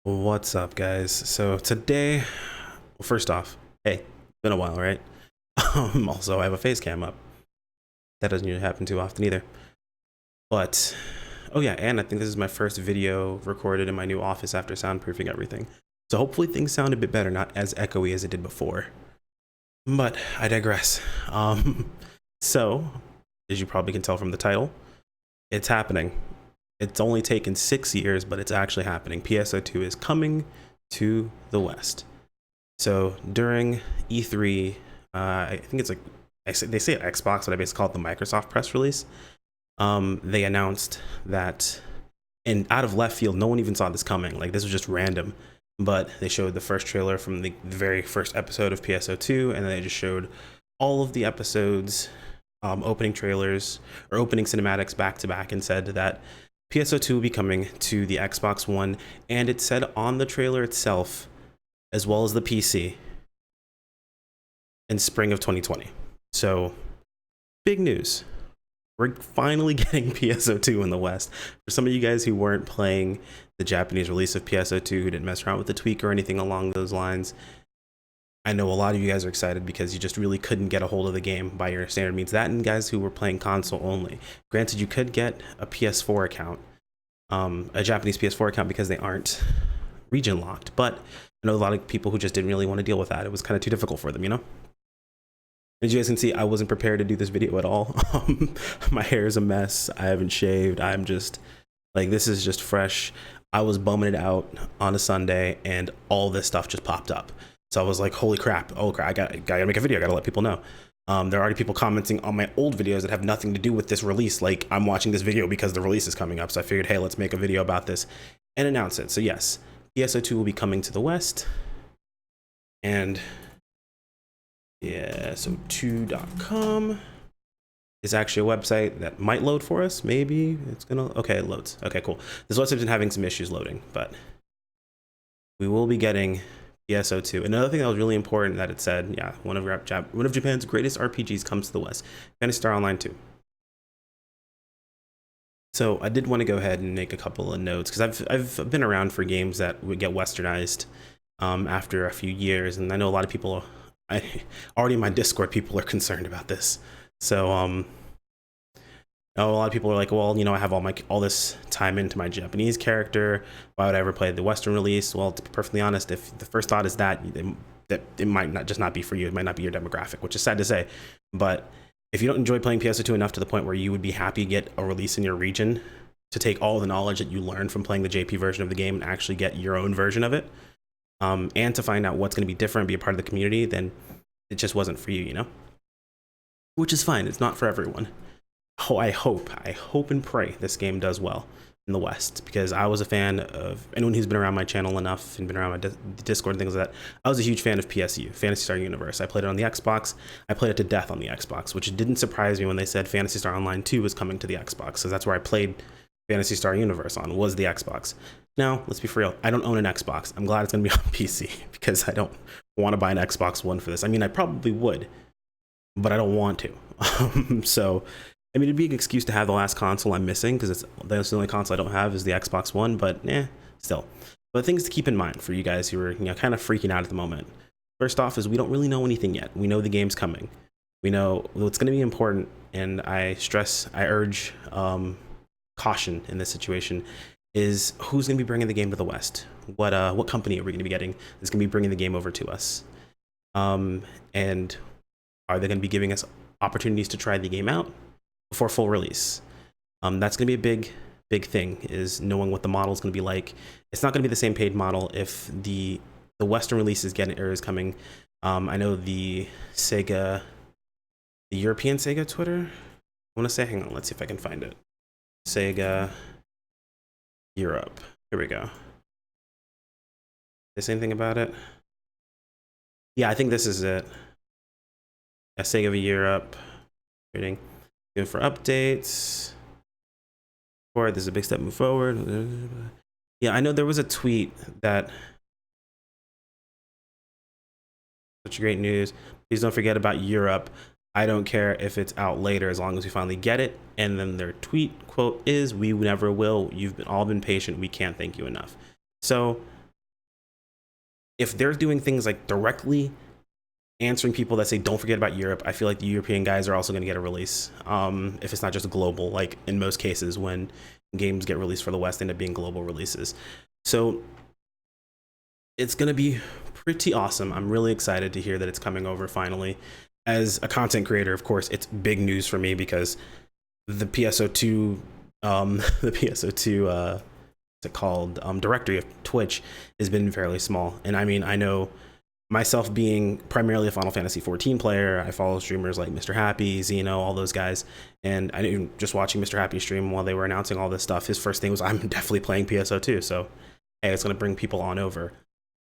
What's up, guys? So today, well, first off, hey, been a while, right? Also, I have a face cam up. That doesn't usually happen too often either. But, oh yeah, and I think this is my first video recorded in my new office after soundproofing everything. So hopefully things sound a bit better, not as echoey as it did before. But I digress. So, as you probably can tell from the title, it's happening. It's only taken 6 years, but it's actually happening. PSO2 is coming to the West. So during E3, I think it's like, they say Xbox, but I basically call it the Microsoft press release. They announced that, and out of left field, no one even saw this coming. Like, this was just random. But they showed the first trailer from the very first episode of PSO2, and then they just showed all of the episodes, opening trailers, or opening cinematics back to back, and said that PSO2 will be coming to the Xbox One, and it said on the trailer itself, as well as the PC, in spring of 2020. So, big news. We're finally getting PSO2 in the West. For some of you guys who weren't playing the Japanese release of PSO2, who didn't mess around with the tweak or anything along those lines, I know a lot of you guys are excited because you just really couldn't get a hold of the game by your standard means. That and guys who were playing console only. Granted, you could get a PS4 account, a Japanese PS4 account, because they aren't region locked. But I know a lot of people who just didn't really want to deal with that. It was kind of too difficult for them, you know? As you guys can see, I wasn't prepared to do this video at all. My hair is a mess. I haven't shaved. I'm just, like, this is just fresh. I was bumming it out on a Sunday, and all this stuff just popped up. So I was like, holy crap, oh crap, I gotta make a video, I gotta let people know. There are already people commenting on my old videos that have nothing to do with this release. Like, I'm watching this video because the release is coming up. So I figured, hey, let's make a video about this and announce it. So yes, PSO2 will be coming to the West. And yeah, so 2.com is actually a website that might load for us. Maybe it's gonna, okay, it loads. Okay, cool. This website's been having some issues loading, but we will be getting PSO2. Another thing that was really important that it said, yeah, one of Japan's greatest RPGs comes to the West. Phantasy Star Online 2. So I did want to go ahead and make a couple of notes, because I've been around for games that would get westernized after a few years, and I know a lot of people, already in my Discord, people are concerned about this. So a lot of people are like, well, you know, I have all this time into my Japanese character. Why would I ever play the Western release? Well, to be perfectly honest, if the first thought is that it might not be for you, it might not be your demographic, which is sad to say. But if you don't enjoy playing PSO2 enough to the point where you would be happy to get a release in your region to take all the knowledge that you learned from playing the JP version of the game and actually get your own version of it, and to find out what's going to be different, be a part of the community, then it just wasn't for you, you know? Which is fine. It's not for everyone. Oh, I hope and pray this game does well in the West, because I was a fan of, anyone who's been around my channel enough and been around my Discord and things like that, I was a huge fan of PSU, Phantasy Star Universe. I played it on the Xbox. I played it to death on the Xbox, which didn't surprise me when they said Phantasy Star Online 2 was coming to the Xbox, because that's where I played Phantasy Star Universe on, was the Xbox. Now, let's be for real, I don't own an Xbox. I'm glad it's going to be on PC, because I don't want to buy an Xbox One for this. I mean, I probably would, but I don't want to. So, I mean, it'd be an excuse to have the last console I'm missing, because that's the only console I don't have is the Xbox One, but still. But things to keep in mind for you guys who are, you know, kind of freaking out at the moment. First off is we don't really know anything yet. We know the game's coming. We know what's going to be important, and I urge caution in this situation, is who's going to be bringing the game to the West. What company are we going to be getting that's going to be bringing the game over to us? And are they going to be giving us opportunities to try the game out before full release? That's going to be a big thing, is knowing what the model is going to be like. It's not going to be the same paid model if the Western release is coming. I know the European Sega Twitter, I want to say, hang on, let's see if I can find it. Sega Europe. Here we go. Is anything about it? Yeah, I think this is it. Yeah, Sega Europe. Waiting. Good for updates. Or this is a big step move forward. Yeah, I know there was a tweet that such great news. Please don't forget about Europe. I don't care if it's out later as long as we finally get it. And then their tweet quote is, "We never will. You've all been patient. We can't thank you enough." So if they're doing things like directly answering people that say don't forget about Europe, I feel like the European guys are also going to get a release. If it's not just global, like in most cases when games get released for the West, they end up being global releases. So it's going to be pretty awesome. I'm really excited to hear that it's coming over finally. As a content creator, of course, it's big news for me because the PSO2, the PSO2, what's it called, directory of Twitch has been fairly small. And I mean, I know myself being primarily a Final Fantasy 14 player, I follow streamers like Mr. Happy, Xeno, all those guys. And I knew just watching Mr. Happy stream while they were announcing all this stuff, his first thing was, I'm definitely playing PSO2. So, hey, it's going to bring people on over.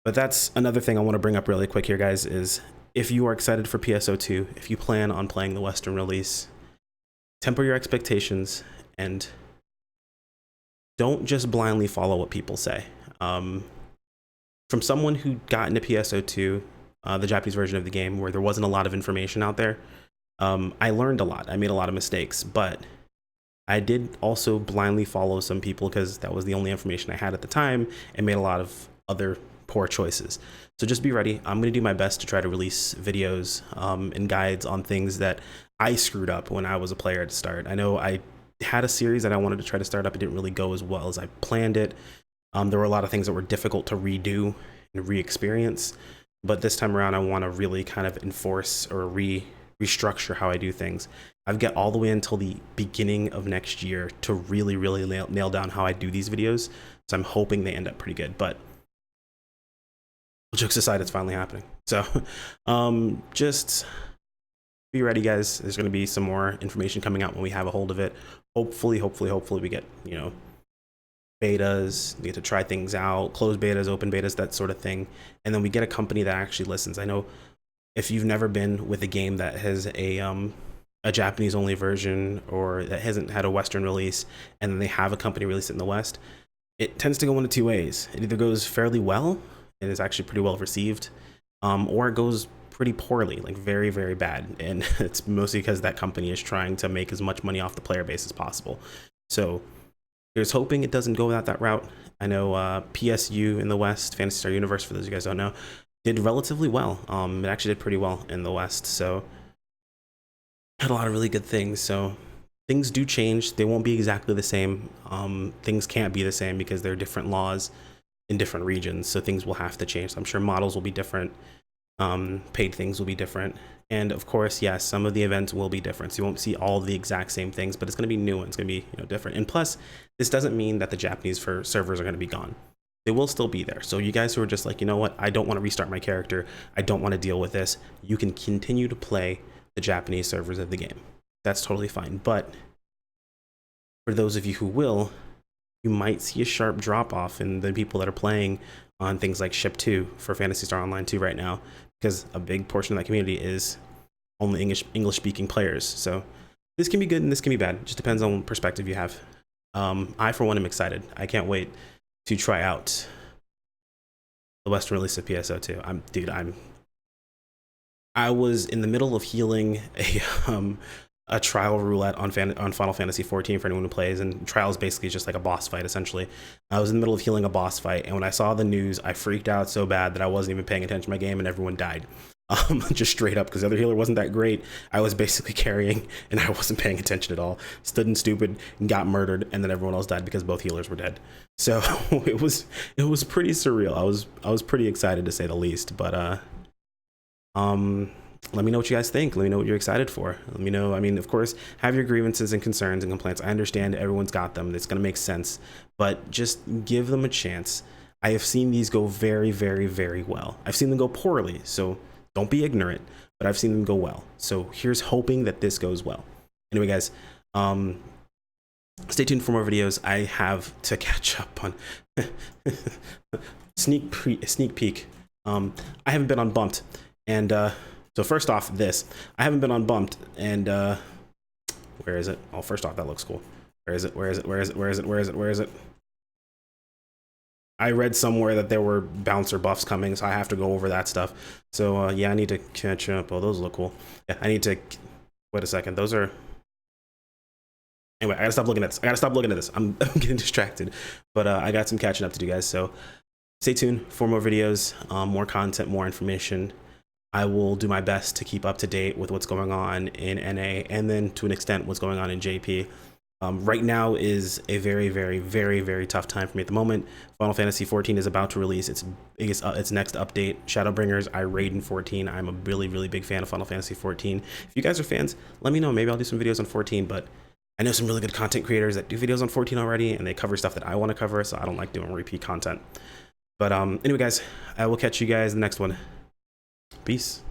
But that's another thing I want to bring up really quick here, guys, is if you are excited for PSO2, if you plan on playing the Western release, temper your expectations and don't just blindly follow what people say. From someone who got into PSO2, the Japanese version of the game, where there wasn't a lot of information out there, I learned a lot. I made a lot of mistakes, but I did also blindly follow some people because that was the only information I had at the time and made a lot of other poor choices. So just be ready. I'm going to do my best to try to release videos and guides on things that I screwed up when I was a player at the start. I know I had a series that I wanted to try to start up. It didn't really go as well as I planned it. There were a lot of things that were difficult to redo and re-experience, but this time around I want to really kind of enforce or restructure how I do things. I've got all the way until the beginning of next year to really nail down how I do these videos, so I'm hoping they end up pretty good. But jokes aside, it's finally happening. So just be ready, guys. There's going to be some more information coming out when we have a hold of it. Hopefully we get, you know, betas, we get to try things out, closed betas, open betas, that sort of thing. And then we get a company that actually listens. I know if you've never been with a game that has a Japanese only version or that hasn't had a Western release and then they have a company release it in the West, it tends to go one of two ways. It either goes fairly well and is actually pretty well received, or it goes pretty poorly, like very, very bad. And it's mostly because that company is trying to make as much money off the player base as possible. So here's hoping it doesn't go that route. I know PSU in the West, Phantasy Star Universe, for those of you guys who don't know, did relatively well. It actually did pretty well in the West. So had a lot of really good things. So things do change. They won't be exactly the same. Things can't be the same because there are different laws in different regions. So things will have to change. So I'm sure models will be different. Paid things will be different. And of course, yes, some of the events will be different. So you won't see all the exact same things, but it's going to be new and it's going to be, you know, different. And plus, this doesn't mean that the Japanese servers are going to be gone. They will still be there. So you guys who are just like, you know what, I don't want to restart my character, I don't want to deal with this, you can continue to play the Japanese servers of the game. That's totally fine. But for those of you who will, you might see a sharp drop off in the people that are playing on things like Ship 2 for Phantasy Star Online 2 right now, because a big portion of that community is only English speaking players. So this can be good and this can be bad. It just depends on what perspective you have. I, for one, am excited. I can't wait to try out the Western release of PSO2. I was in the middle of healing a trial roulette on Final Fantasy 14 for anyone who plays, and trial is basically just like a boss fight, essentially. I was in the middle of healing a boss fight, and when I saw the news, I freaked out so bad that I wasn't even paying attention to my game, and everyone died. Just straight up, because the other healer wasn't that great. I was basically carrying, and I wasn't paying attention at all. Stood in stupid, and got murdered, and then everyone else died because both healers were dead. So it was pretty surreal. I was pretty excited, to say the least. But let me know what you guys think. Let me know what you're excited for. Let me know. I mean, of course, have your grievances and concerns and complaints. I understand everyone's got them. It's going to make sense, but just give them a chance. I have seen these go very, very, very well. I've seen them go poorly, so don't be ignorant, but I've seen them go well. So here's hoping that this goes well. Anyway, guys, stay tuned for more videos. I have to catch up on sneak peek. I haven't been on Bumped, and so first off, I haven't been on Bumped, and where is it? Oh, first off, that looks cool. Where is it? I read somewhere that there were bouncer buffs coming, so I have to go over that stuff. So yeah, I need to catch up. Oh, those look cool. Yeah, I need to, wait a second. Those are, anyway, I gotta stop looking at this. I'm getting distracted, but I got some catching up to do, guys. So stay tuned for more videos, more content, more information. I will do my best to keep up to date with what's going on in NA, and then to an extent what's going on in JP. Right now is a very, very, very, very tough time for me at the moment. Final Fantasy 14 is about to release its next update, Shadowbringers. I raid in 14. I'm a really, really big fan of Final Fantasy 14. If you guys are fans, let me know. Maybe I'll do some videos on 14, but I know some really good content creators that do videos on 14 already, and they cover stuff that I want to cover, so I don't like doing repeat content. But anyway, guys, I will catch you guys in the next one. Peace.